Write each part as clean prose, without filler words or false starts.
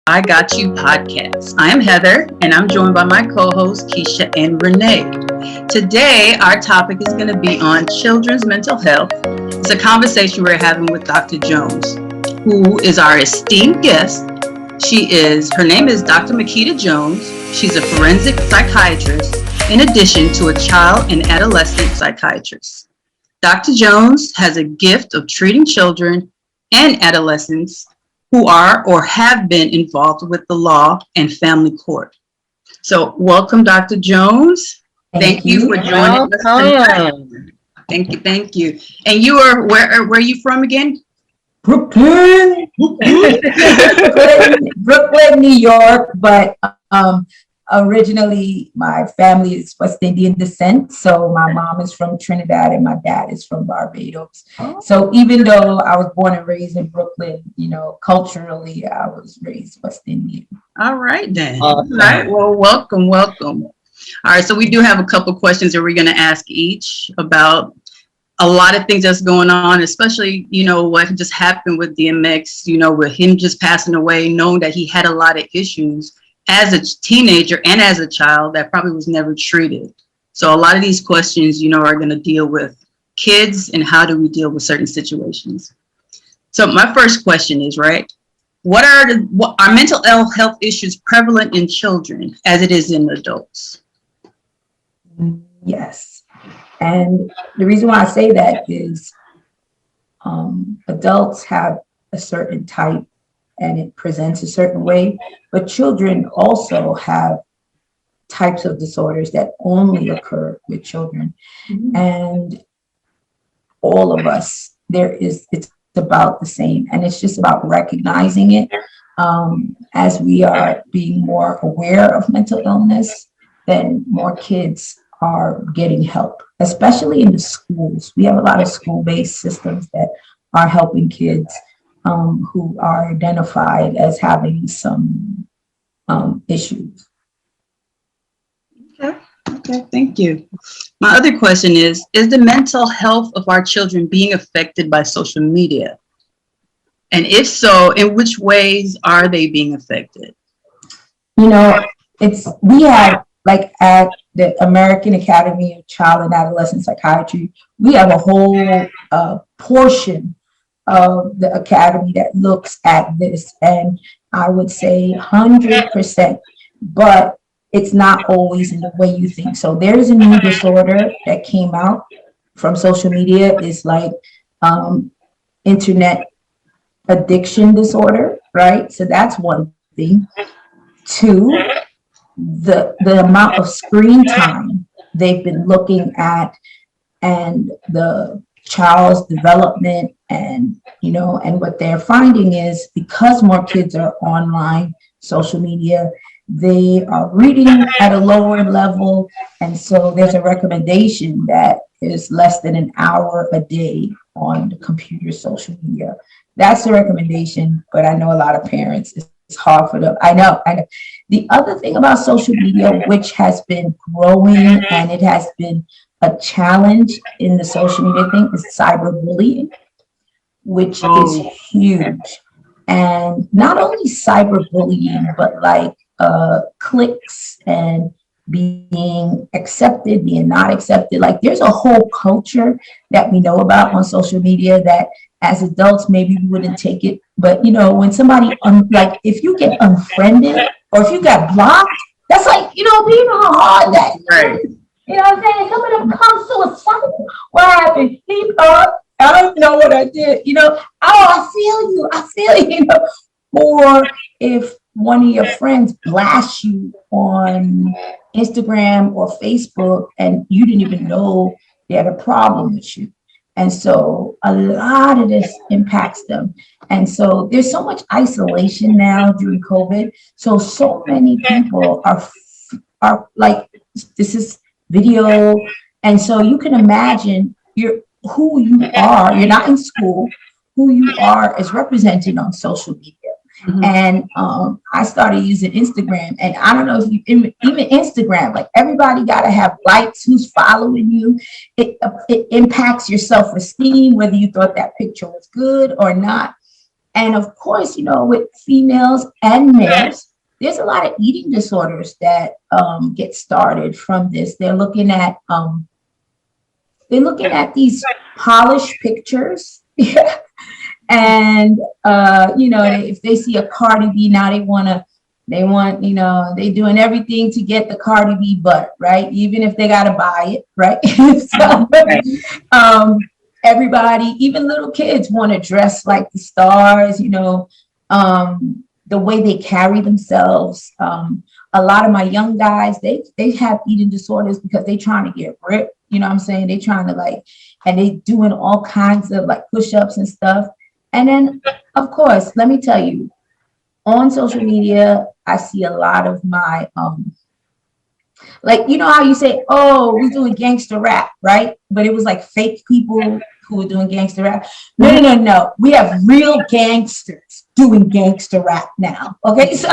I Got You podcast. I am Heather, and I'm joined by my co-hosts Keisha and Renee. Today, our topic is going to be on children's mental health. It's a conversation we're having with Dr. Jones, who is our esteemed guest. Her name is Dr. Makeda Jones. She's a forensic psychiatrist, in addition to a child and adolescent psychiatrist. Dr. Jones has a gift of treating children and adolescents who are or have been involved with the law and family court. So welcome, Dr. Jones. Thank you for joining us tonight. Thank you. And you are, where are you from again? Brooklyn, New York, but originally my family is West Indian descent. So my mom is from Trinidad and my dad is from Barbados. Oh. So even though I was born and raised in Brooklyn, culturally I was raised West Indian. All right then. All right. Well, welcome. All right. So we do have a couple questions that we're going to ask each about a lot of things that's going on, especially, what just happened with DMX, with him just passing away, knowing that he had a lot of issues as a teenager and as a child that probably was never treated. So a lot of these questions, are going to deal with kids and how do we deal with certain situations. So my first question is, right, what are mental health issues prevalent in children as it is in adults? Yes. And the reason why I say that is adults have a certain type and it presents a certain way, but children also have types of disorders that only occur with children. Mm-hmm. And all of us, it's about the same. And it's just about recognizing it as we are being more aware of mental illness, then more kids are getting help, especially in the schools. We have a lot of school-based systems that are helping kids who are identified as having some issues. Okay, thank you. My other question is the mental health of our children being affected by social media? And if so, in which ways are they being affected? We have, like at the American Academy of Child and Adolescent Psychiatry, we have a whole portion of the academy that looks at this, and I would say 100%, but it's not always in the way you think. So there's a new disorder that came out from social media. It's like internet addiction disorder, right? So that's one thing. Two, the amount of screen time they've been looking at and the child's development and what they're finding is because more kids are online, social media, they are reading at a lower level. And so there's a recommendation that is less than an hour a day on the computer, social media. That's the recommendation, but I know a lot of parents, it's hard for them. I know. The other thing about social media, which has been growing and it has been a challenge in the social media thing, is cyberbullying, which is huge. And not only cyberbullying, but like clicks and being accepted, being not accepted. Like there's a whole culture that we know about on social media that as adults, maybe we wouldn't take it. But, when somebody, like if you get unfriended or if you got blocked, that's like, do you know how hard that is? Right. You know what I'm saying? Some of them come suicidal. What happened? He thought, I don't know what I did. I feel you. Or if one of your friends blasts you on Instagram or Facebook and you didn't even know they had a problem with you. And so a lot of this impacts them. And so there's so much isolation now during COVID. So many people are like, this is video. And so you can imagine who you are. You're not in school. Who you are is represented on social media. Mm-hmm. And I started using Instagram, and I don't know if you even Instagram, like everybody got to have likes, who's following you. It impacts your self-esteem, whether you thought that picture was good or not. And of course, with females and males, there's a lot of eating disorders that get started from this. They're looking at these polished pictures. And if they see a Cardi B now, they're doing everything to get the Cardi B butt, right? Even if they got to buy it, right? So, everybody, even little kids, want to dress like the stars, the way they carry themselves. A lot of my young guys, they have eating disorders because they trying to get ripped. You know what I'm saying? They trying to and they doing all kinds of push-ups and stuff. And then, of course, let me tell you, on social media, I see a lot of my, how you say, oh, we're doing gangster rap, right? But it was fake people who were doing gangster rap. No. We have real gangsters doing gangster rap now. Okay, so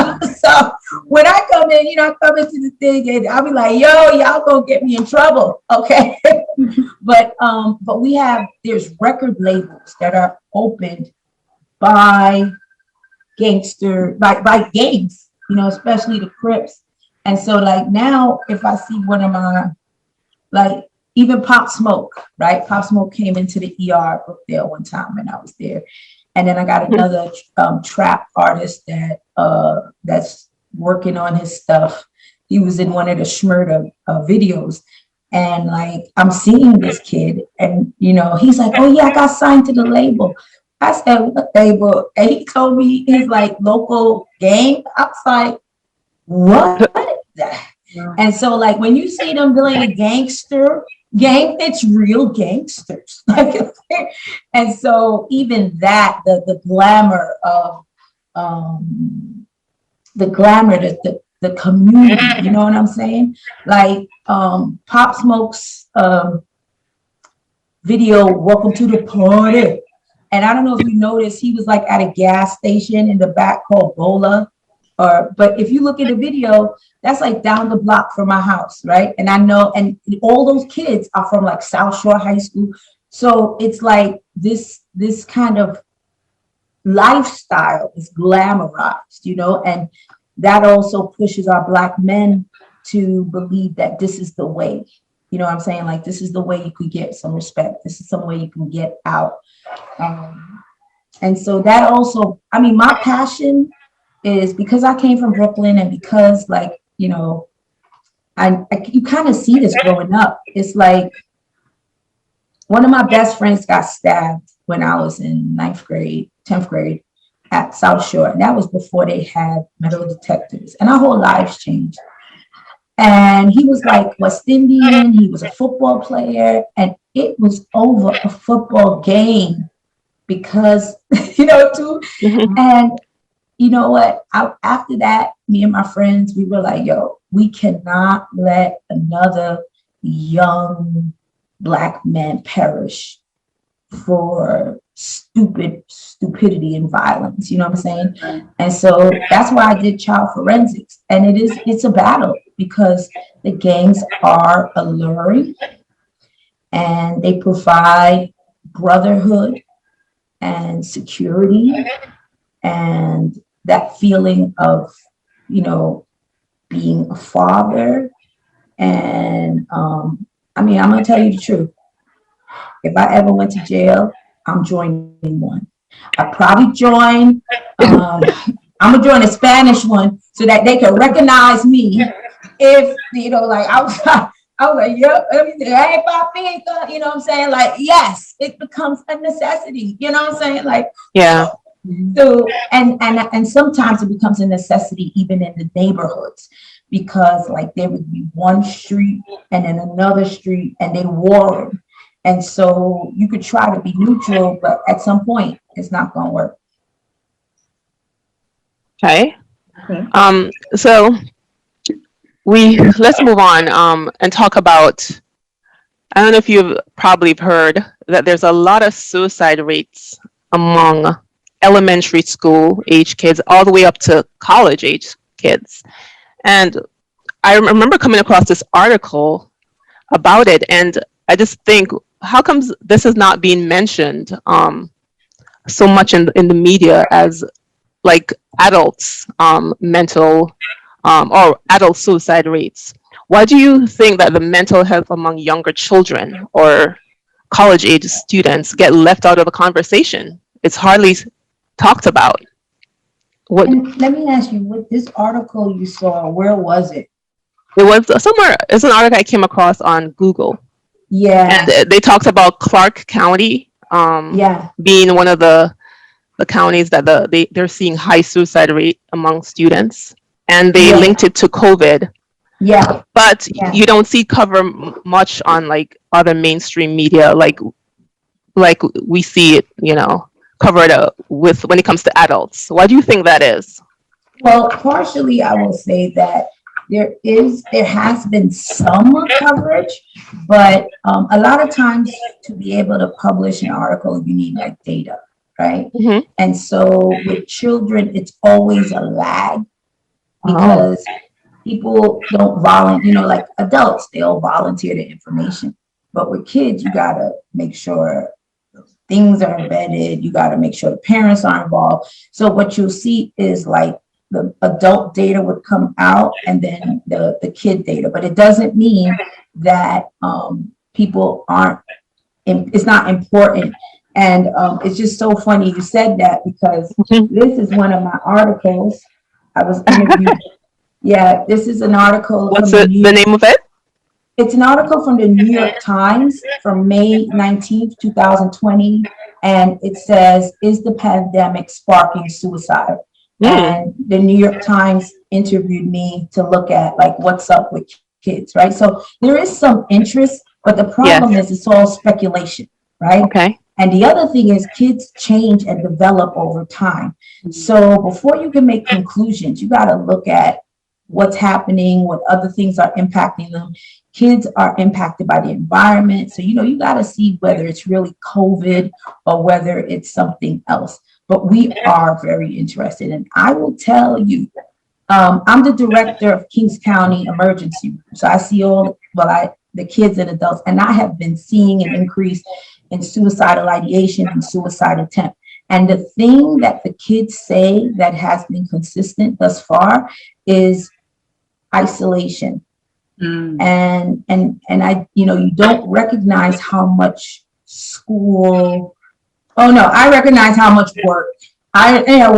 when I come in, I come into the thing and I'll be like, yo, y'all gonna get me in trouble, okay? But there's record labels that are opened by by gangs, especially the Crips. And so now if I see one of my even Pop Smoke, right? Pop Smoke came into the ER there one time when I was there. And then I got another trap artist that's working on his stuff. He was in one of the Schmurda videos. And I'm seeing this kid and, he's like, oh yeah, I got signed to the label. I said, what label? And he told me his local gang. I was like, what? And so when you see them doing a gangster gang, it's real gangsters. And so even that, the glamour of the community, you know what I'm saying? Pop Smoke's video, Welcome to the Party. And I don't know if you noticed, he was at a gas station in the back called Bola. But if you look at the video, that's down the block from my house, right? And I know, and all those kids are from South Shore High School. So it's this kind of lifestyle is glamorized, and that also pushes our Black men to believe that this is the way, you know what I'm saying? This is the way you could get some respect. This is some way you can get out. And so that also, my passion is because I came from Brooklyn and because you kind of see this growing up. It's one of my best friends got stabbed when I was in 10th grade at South Shore. And that was before they had metal detectors and our whole lives changed. And he was West Indian. He was a football player and it was over a football game because, and you know what? After that, me and my friends, we were like, yo, we cannot let another young Black man perish for stupidity and violence. You know what I'm saying? Right. And so that's why I did child forensics. And it's a battle because the gangs are alluring and they provide brotherhood and security and that feeling of, being a father. And I'm going to tell you the truth. If I ever went to jail, I'm joining one. I probably join, I'm going to join a Spanish one so that they can recognize me. If, I was like, yep, everything. Hey, papi, you know what I'm saying? Yes, it becomes a necessity. You know what I'm saying? Yeah. So and sometimes it becomes a necessity even in the neighborhoods because there would be one street and then another street and they warring. And so you could try to be neutral, but at some point it's not going to work. Okay. So let's move on and talk about, I don't know if you've probably heard that there's a lot of suicide rates among elementary school age kids all the way up to college age kids. And I remember coming across this article about it, and I just think, how comes this is not being mentioned so much in the media as like adults mental or adult suicide rates. Why do you think that the mental health among younger children or college age students get left out of the conversation? It's hardly talked about. What And let me ask you, with this article you saw, where was it? it was somewhere, it's an article I came across on Google, Yeah, and they talked about Clark County yeah, being one of the counties that they're seeing high suicide rate among students, and they yeah, linked it to COVID. yeah, But yeah. you don't see cover much on like other mainstream media, like we see it, covered with when it comes to adults. Why do you think that is? Well, partially, I will say that there has been some coverage, but a lot of times to be able to publish an article, you need like data, right? Hmm. And so with children, it's always a lag Oh, because people don't volunteer, like adults, they'll volunteer the information. But with kids, you gotta make sure things are embedded. You gotta make sure the parents are involved. So what you'll see is like the adult data would come out and then the kid data, but it doesn't mean that people aren't, it's not important. And it's just so funny you said that because mhm. this is one of my articles. I was interviewed. Yeah, this is an article What's from the it? The New. name of it? It's an article from the New York Times from May 19th, 2020, and it says, "Is the pandemic sparking suicide?" Mm, And the New York Times interviewed me to look at like what's up with kids, right? So there is some interest, but the yes. problem is it's all speculation, right? Okay. And the other thing is kids change and develop over time. So before you can make conclusions, you got to look at what's happening, what other things are impacting them. Kids are impacted by the environment. So, you got to see whether it's really COVID or whether it's something else. But we are very interested. And I will tell you, I'm the director of Kings County Emergency Room. So I see the kids and adults, and I have been seeing an increase in suicidal ideation and suicide attempt. And the thing that the kids say that has been consistent thus far is isolation. Mm. And I, you don't recognize how much school. Oh no, I recognize how much work. I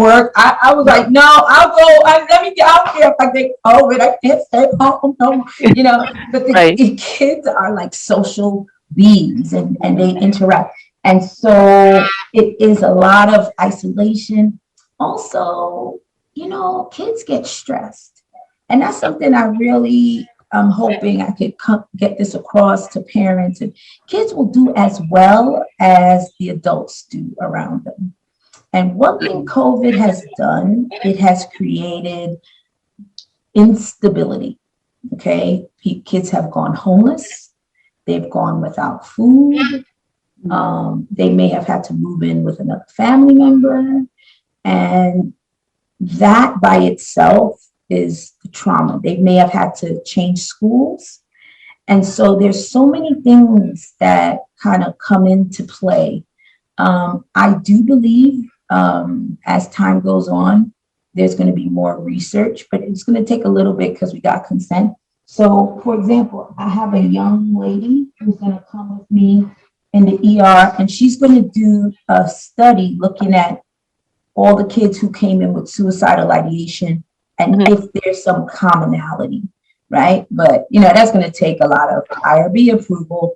was like, no, I'll go. Let me get out here if I get COVID. I can't stay home no more. But Right. the kids are like social beings and they interact. And so it is a lot of isolation. Also, kids get stressed. And that's something I really am hoping I could get this across to parents. And kids will do as well as the adults do around them. And one thing COVID has done, it has created instability. Okay. Kids have gone homeless. They've gone without food. They may have had to move in with another family member. And that by itself is the trauma. They may have had to change schools. And so there's so many things that kind of come into play. I do believe as time goes on, there's going to be more research, but it's going to take a little bit because we got consent. So, for example, I have a young lady who's going to come with me in the ER, and she's going to do a study looking at all the kids who came in with suicidal ideation and if there's some commonality, right? But, that's going to take a lot of IRB approval.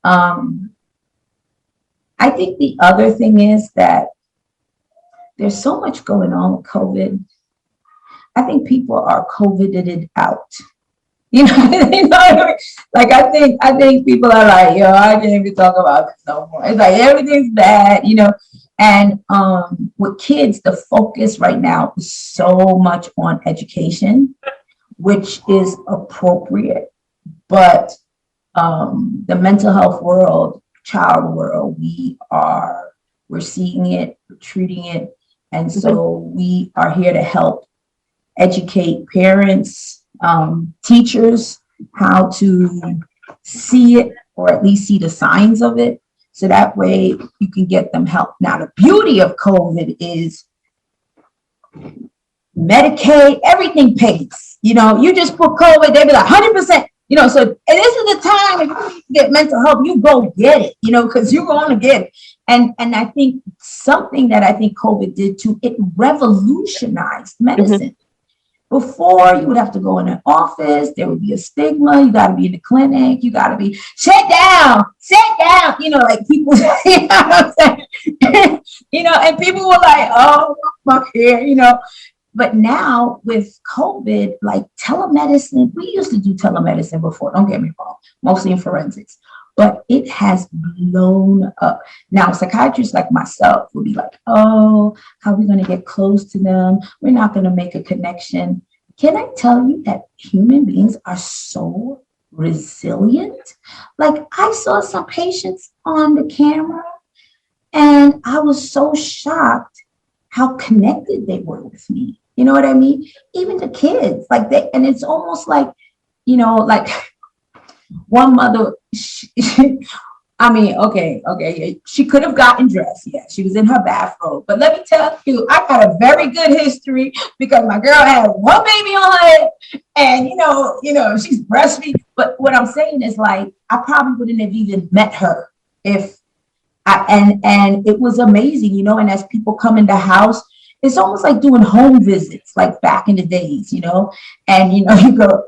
I think the other thing is that there's so much going on with COVID. I think people are COVIDed out. Like I think people are like, I can't even talk about this no more. It's like everything's bad, And with kids, the focus right now is so much on education, which is appropriate. But the mental health world, child world, we're seeing it, we're treating it. And so we are here to help educate parents, teachers, how to see it or at least see the signs of it So that way you can get them help. Now, the beauty of COVID is Medicaid, everything pays. You just put COVID, they be like 100%. So and this is the time if you need to get mental health, you go get it, because you're going to get it. And I think something that I think COVID did too, it revolutionized medicine. Before, you would have to go in an office, there would be a stigma, you got to be in the clinic, you got to be sit down, like people, you know what I'm saying? And people were like, oh, fuck here, But now with COVID, like telemedicine, we used to do telemedicine before, don't get me wrong, mostly in forensics, but it has blown up. Now, psychiatrists like myself will be like, oh, how are we going to get close to them? We're not going to make a connection. Can I tell you that human beings are so resilient? Like, I saw some patients on the camera and I was so shocked how connected they were with me. You know what I mean? Even the kids, like and it's almost like, like one mother, okay. She could have gotten dressed. Yeah, she was in her bathrobe. But let me tell you, I got a very good history because my girl had one baby on her head and, she's breastfeeding. But what I'm saying is, like, I probably wouldn't have even met her if and it was amazing, and as people come in the house, it's almost like doing home visits, like back in the days, and, you go,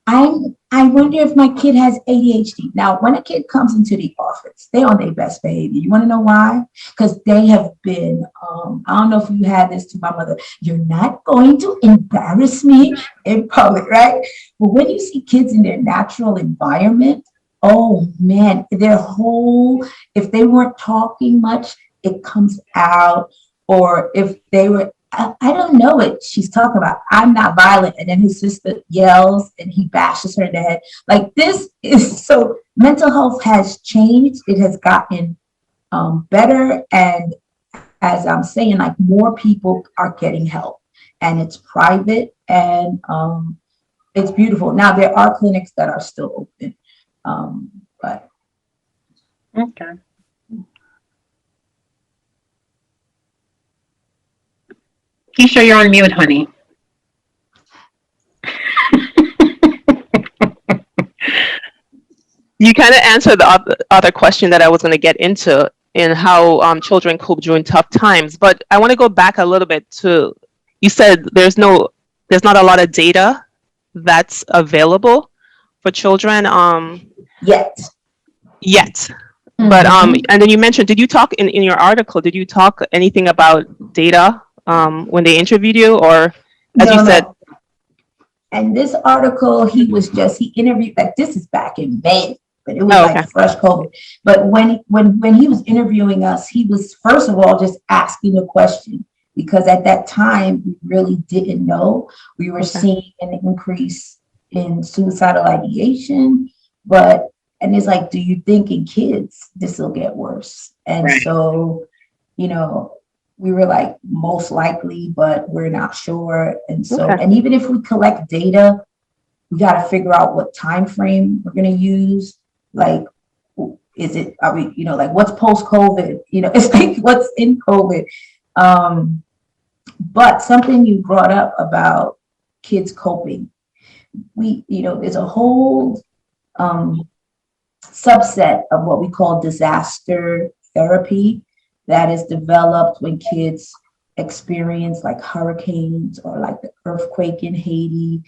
I wonder if my kid has ADHD. Now, when a kid comes into the office, they're on their best behavior. You want to know why? Because they have been, I don't know if you had this to my mother, you're not going to embarrass me in public, right? But when you see kids in their natural environment, oh man, if they weren't talking much, it comes out. Or if they were, I don't know what she's talking about. I'm not violent. And then his sister yells and he bashes her in the head. Like, this is so mental health has changed. It has gotten better. And as I'm saying, like, more people are getting help and it's private and it's beautiful. Now, there are clinics that are still open. But. Okay. Keisha, you're on mute, honey. You kind of answered the other question that I was going to get into in how children cope during tough times. But I want to go back a little bit to, you said there's not a lot of data that's available for children Yet. Mm-hmm. But and then you mentioned, did you talk in your article, did you talk anything about data when they interviewed you, or as you said? And this article, he interviewed, like, this is back in May, but it was like fresh COVID. But when he was interviewing us, he was first of all just asking a question, because at that time we really didn't know. We were seeing an increase in suicidal ideation, and it's like, do you think in kids this will get worse? And so, we were like, most likely, but we're not sure. And so, and even if we collect data, we got to figure out what time frame we're going to use. Like, are we, like, what's post-COVID? It's like, what's in COVID? But something you brought up about kids coping, there's a whole subset of what we call disaster therapy that is developed when kids experience like hurricanes or like the earthquake in Haiti.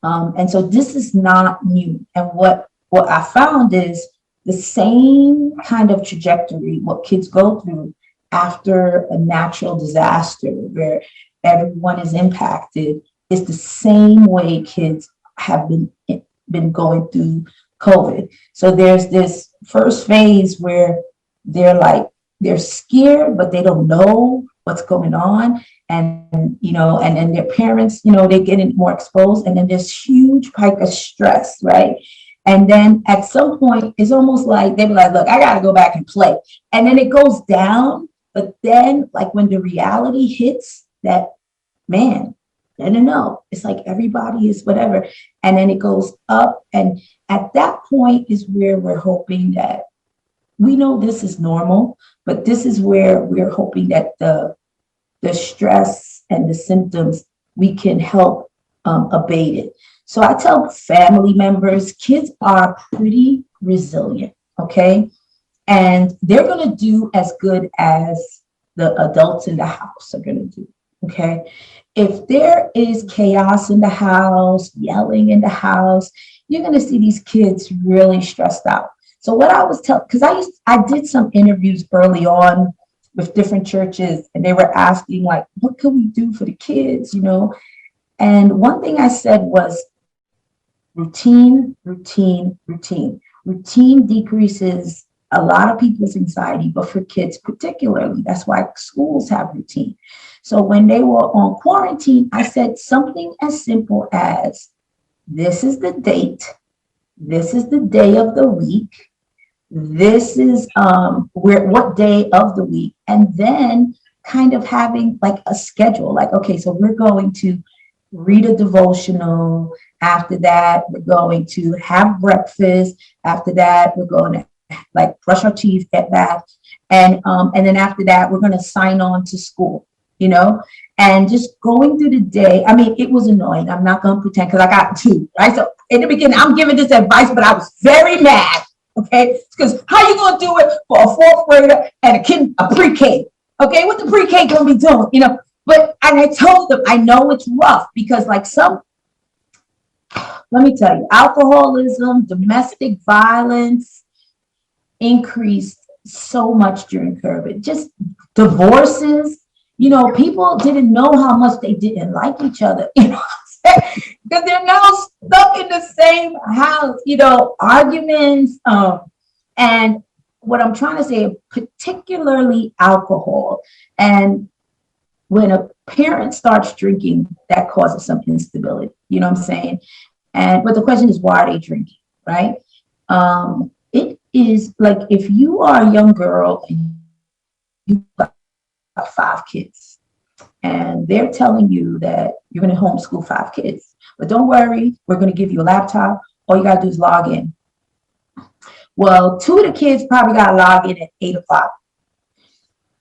And so this is not new. And what I found is the same kind of trajectory, what kids go through after a natural disaster where everyone is impacted, is the same way kids have been going through COVID. So there's this first phase where they're scared, but they don't know what's going on. And, and then their parents, they're getting more exposed. And then there's huge spike of stress, right? And then at some point, it's almost like they be like, look, I got to go back and play. And then it goes down. But then, like, when the reality hits that, man, no, it's like everybody is whatever. And then it goes up. And at that point is where we're hoping that we know this is normal, but this is where we're hoping that the stress and the symptoms, we can help abate it. So I tell family members, kids are pretty resilient, okay? And they're going to do as good as the adults in the house are going to do, okay? If there is chaos in the house, yelling in the house, you're going to see these kids really stressed out. So what I was telling, because I did some interviews early on with different churches, and they were asking, like, what can we do for the kids, you know? And one thing I said was routine, routine, routine. Routine decreases a lot of people's anxiety, but for kids particularly, that's why schools have routine. So when they were on quarantine, I said something as simple as, this is the date, this is the day of the week, this is what day of the week, and then kind of having like a schedule, like, okay, so we're going to read a devotional. After that, we're going to have breakfast. After that, we're going to like brush our teeth, get bath, and then after that, we're going to sign on to school, you know, and just going through the day. I mean, it was annoying. I'm not going to pretend, because I got two, right? So in the beginning, I'm giving this advice, but I was very mad. Okay, because how you going to do it for a fourth grader and a pre-K? Okay, what the pre-K going to be doing, you know? But, and I told them, I know it's rough, because like let me tell you, alcoholism, domestic violence increased so much during COVID. Just divorces, you know, people didn't know how much they didn't like each other, you know, because they're now stuck in the same house, you know, arguments. And what I'm trying to say, particularly alcohol. And when a parent starts drinking, that causes some instability, you know what I'm saying? But the question is, why are they drinking, right? It is like, if you are a young girl and you've got 5 kids, and they're telling you that you're going to homeschool 5 kids, but don't worry, we're going to give you a laptop. All you got to do is log in. Well, 2 of the kids probably got to log in at 8 o'clock.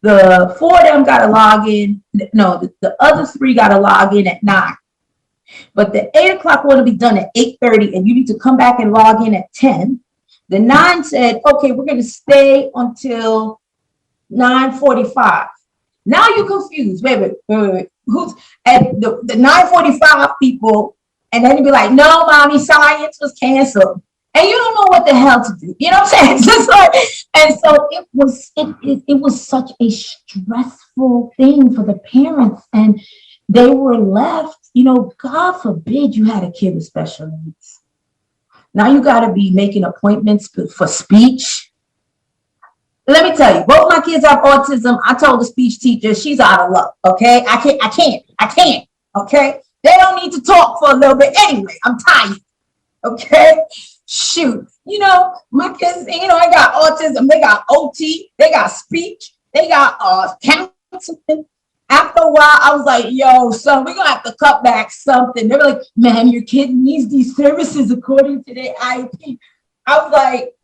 The 4 of them got to log in. No, the other 3 got to log in at 9. But the 8 o'clock want to be done at 8:30, and you need to come back and log in at 10. The 9 said, okay, we're going to stay until 9:45. Now you're confused. Wait. Who's and the 9:45 people, and then you'd be like, no, mommy, science was canceled. And you don't know what the hell to do. You know what I'm saying? Just like, and so it was such a stressful thing for the parents. And they were left, you know, God forbid you had a kid with special needs. Now you got to be making appointments for speech. Let me tell you, both my kids have autism. I told the speech teacher, she's out of luck. Okay. I can't. Okay. They don't need to talk for a little bit anyway. I'm tired. Okay. Shoot. You know, my kids, you know, I got autism. They got OT. They got speech. They got counseling. After a while, I was like, yo, son, we're going to have to cut back something. They were like, man, your kid needs these services according to their IEP. I was like,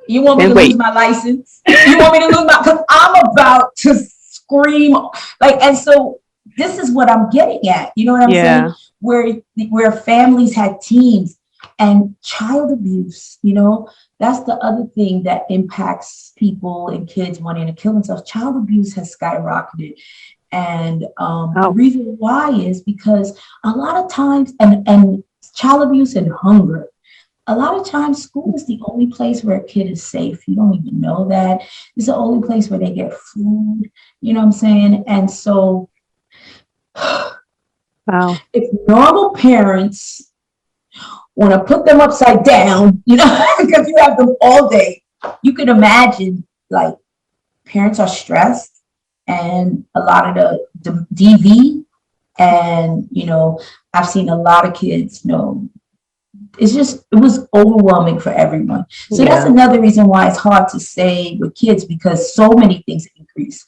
you want me to lose my license? You want me to lose because I'm about to scream. Like, and so this is what I'm getting at. You know what I'm saying? Where families had teams, and child abuse, you know, that's the other thing that impacts people and kids wanting to kill themselves. Child abuse has skyrocketed. And the reason why is because a lot of times, and child abuse and hunger, a lot of times school is the only place where a kid is safe. You don't even know that. It's the only place where they get food. You know what I'm saying? And so if normal parents want to put them upside down, you know, because you have them all day, you can imagine, like, parents are stressed, and a lot of the DV, and, you know, I've seen a lot of kids, you know, it was overwhelming for everyone. So that's another reason why it's hard to say with kids, because so many things increase.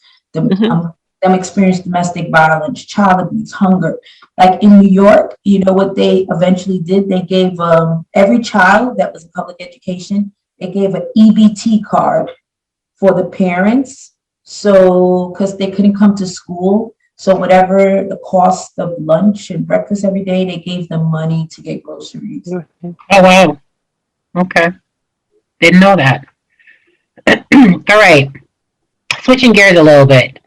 Them experience domestic violence, child abuse, hunger. Like in New York, you know what they eventually did? They gave every child that was in public education They gave an EBT card for the parents. So, because they couldn't come to school. So whatever the cost of lunch and breakfast every day, they gave them money to get groceries. Oh, wow. Okay. Didn't know that. All right. Switching gears a little bit.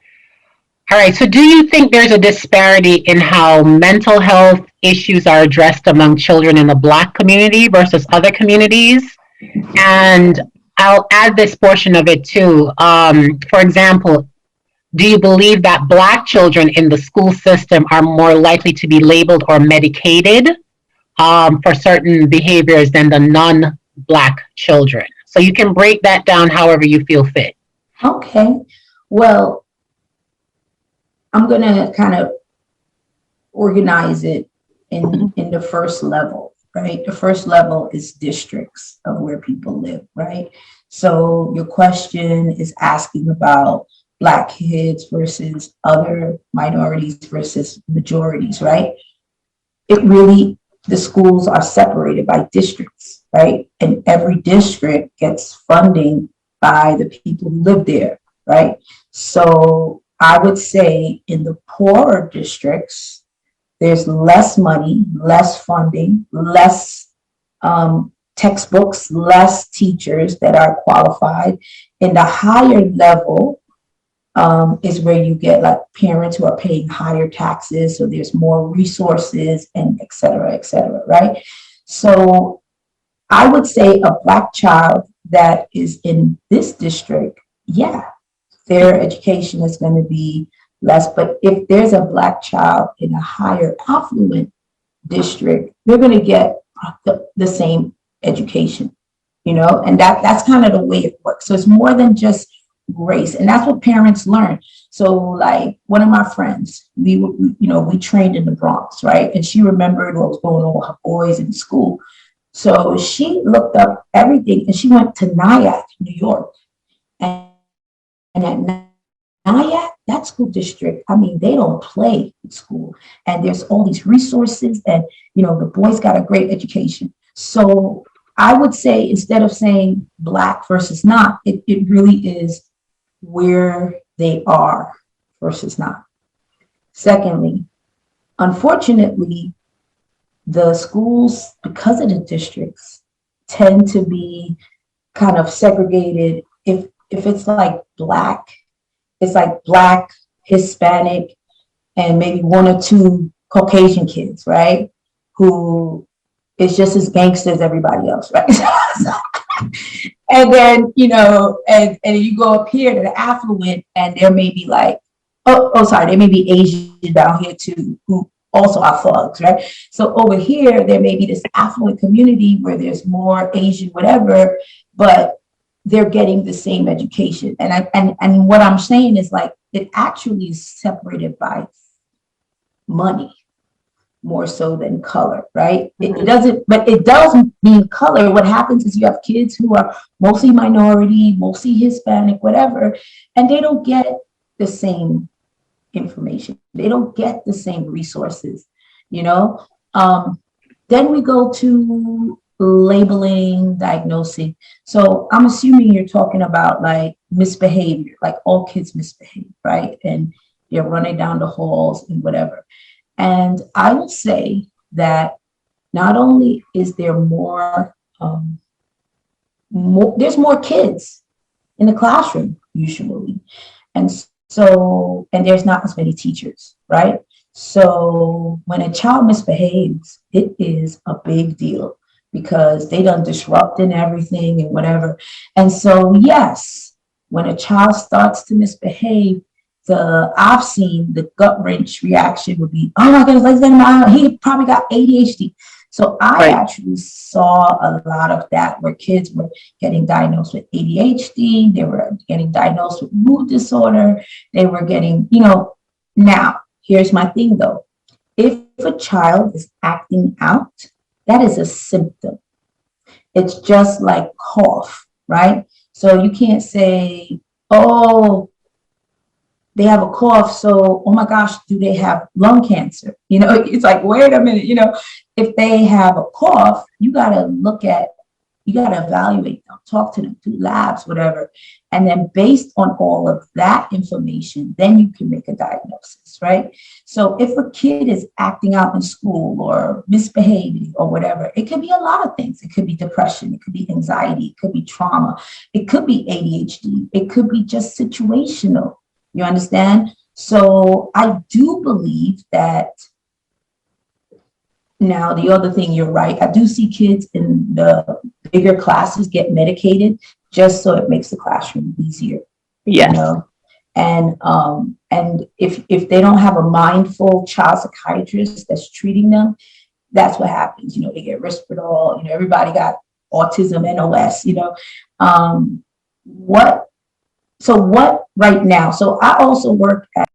All right. So, do you think there's a disparity in how mental health issues are addressed among children in the Black community versus other communities? And I'll add this portion of it too. For example, do you believe that Black children in the school system are more likely to be labeled or medicated for certain behaviors than the non-Black children? So you can break that down however you feel fit. Okay. Well, I'm going to kind of organize it in the first level, right? The first level is districts of where people live, right? So your question is asking about Black kids versus other minorities versus majorities, right? It really, the schools are separated by districts, right? And every district gets funding by the people who live there, right? So I would say in the poorer districts, there's less money, less funding, less textbooks, less teachers that are qualified. In the higher level is where you get like parents who are paying higher taxes, so there's more resources and et cetera, right? So I would say a Black child that is in this district, yeah, their education is going to be less. But if there's a Black child in a higher affluent district, they're going to get the same education, you know, and that's kind of the way it works. So it's more than just race, and that's what parents learn. So like one of my friends, we trained in the Bronx, right? And she remembered what was going on with her boys in school. So she looked up everything and she went to Nyack, New York. And at Nyack, that school district, I mean, they don't play in school. And there's all these resources and, you know, the boys got a great education. So I would say instead of saying Black versus not, it really is where they are versus not. Secondly, unfortunately, the schools, because of the districts, tend to be kind of segregated. If it's like Black, it's like Black, Hispanic, and maybe one or two Caucasian kids, right? Who is just as gangster as everybody else, right? And then, you know, and you go up here to the affluent, and there may be like, there may be Asian down here too, who also are thugs, right? So over here, there may be this affluent community where there's more Asian, whatever, but they're getting the same education. And what I'm saying is like, it actually is separated by money more so than color, right? It doesn't, but it does mean color. What happens is you have kids who are mostly minority, mostly Hispanic, whatever, and they don't get the same information. They don't get the same resources, you know? Then we go to labeling, diagnosing. So I'm assuming you're talking about like misbehavior, like all kids misbehave, right? And you're running down the halls and whatever. And I will say that not only is there there's more kids in the classroom usually. And there's not as many teachers, right? So when a child misbehaves, it is a big deal because they done disrupting everything and whatever. And so, yes, when a child starts to misbehave, I've seen the gut wrench reaction would be, oh my goodness, let's get him out. He probably got ADHD. So I actually saw a lot of that where kids were getting diagnosed with ADHD. They were getting diagnosed with mood disorder. They were getting, you know, now here's my thing though. If a child is acting out, that is a symptom. It's just like cough, right? So you can't say, oh, they have a cough, so, oh my gosh, do they have lung cancer? You know, it's like, wait a minute, you know, if they have a cough, you got to look at, You got to evaluate them, talk to them, do labs, whatever. And then based on all of that information, then you can make a diagnosis, right? So if a kid is acting out in school or misbehaving or whatever, it could be a lot of things. It could be depression, it could be anxiety, it could be trauma, it could be ADHD, it could be just situational. You understand? So I do believe that. Now, the other thing, you're right. I do see kids in the bigger classes get medicated just so it makes the classroom easier. Yes. You know? And if they don't have a mindful child psychiatrist that's treating them, that's what happens. You know, they get Risperdal. You know, everybody got autism, NOS. You know, what right now? So I also work at